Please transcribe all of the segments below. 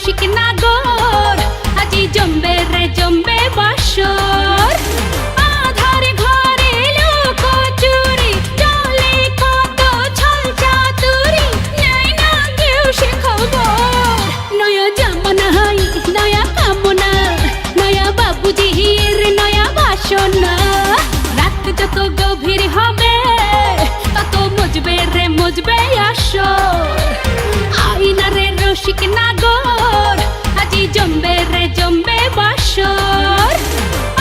রসিক নাগর আজি জম্বে রে জম্বে বাসর আধারে ঘরে লোক চুরি চলে কত ছল চাতুরি নেই না কেউ সে খবর নয়া জামানা হাই নয়া কামনা নয়া বাবুজির নয়া বাসনা রাত যত গভীর হবে তত মজবে রে মজবে আসর আইনা রে রসিক নাগর আজি জম্বে রে জম্বে বাসর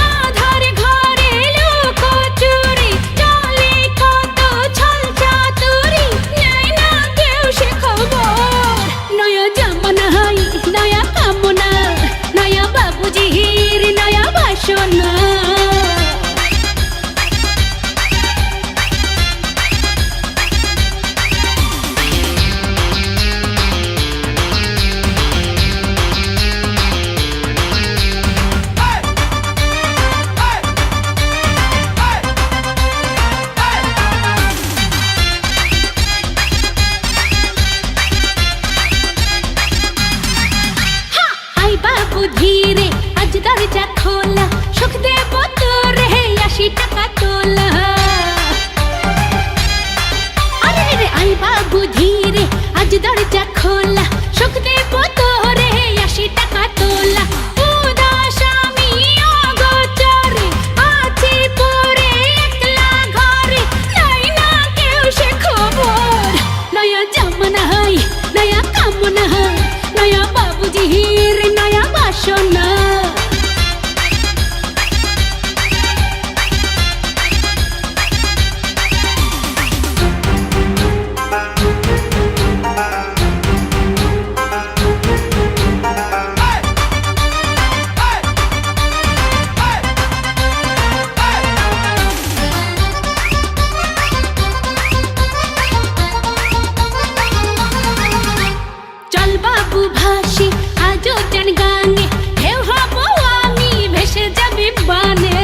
আধারে ঘরে লোক চুরি চলে কত ছল চাতুরি নেই না কেউ সে খবর নয়া জামানা হাই নয়া কামনা নয়া বাবুজির নয়া বাসনা বাবু ধীরে আজ দরজা খোলা সুখ দেব তোরে 80 টাকা তোলা আরে রে আই বাবু ধীরে আজ দরজা খোলা সুখ দেব তোরে 80 টাকা তোলা উদাস আমি অগোচরে আছি পরে একলা ঘরে নাই না কেউ সে খবর নয়া জামানা হাই নয়া কামনা নয়া বাবুজির নয়া বাসনা চল বাবু ভাসি আজও জান গানে ঢেউ হব আমি ভেসে যাবি বানে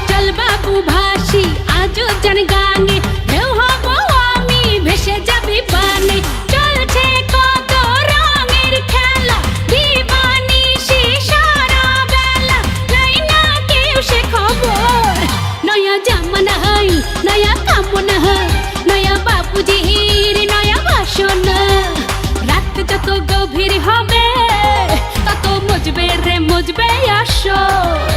চল বাবু ভাসি আজও জান গানে ঢেউ হব আমি ভেসে যাবি বানে চলছে কত রঙের খেলা দিবানিশি সারা বেলা নাই না কেউ সে খবর নয়া জামানা হাই নয়া কামনা নয়া বাবুজির নয়া বাসনা রাত যত গভীর হবে তত মজবে রে মজবে আসর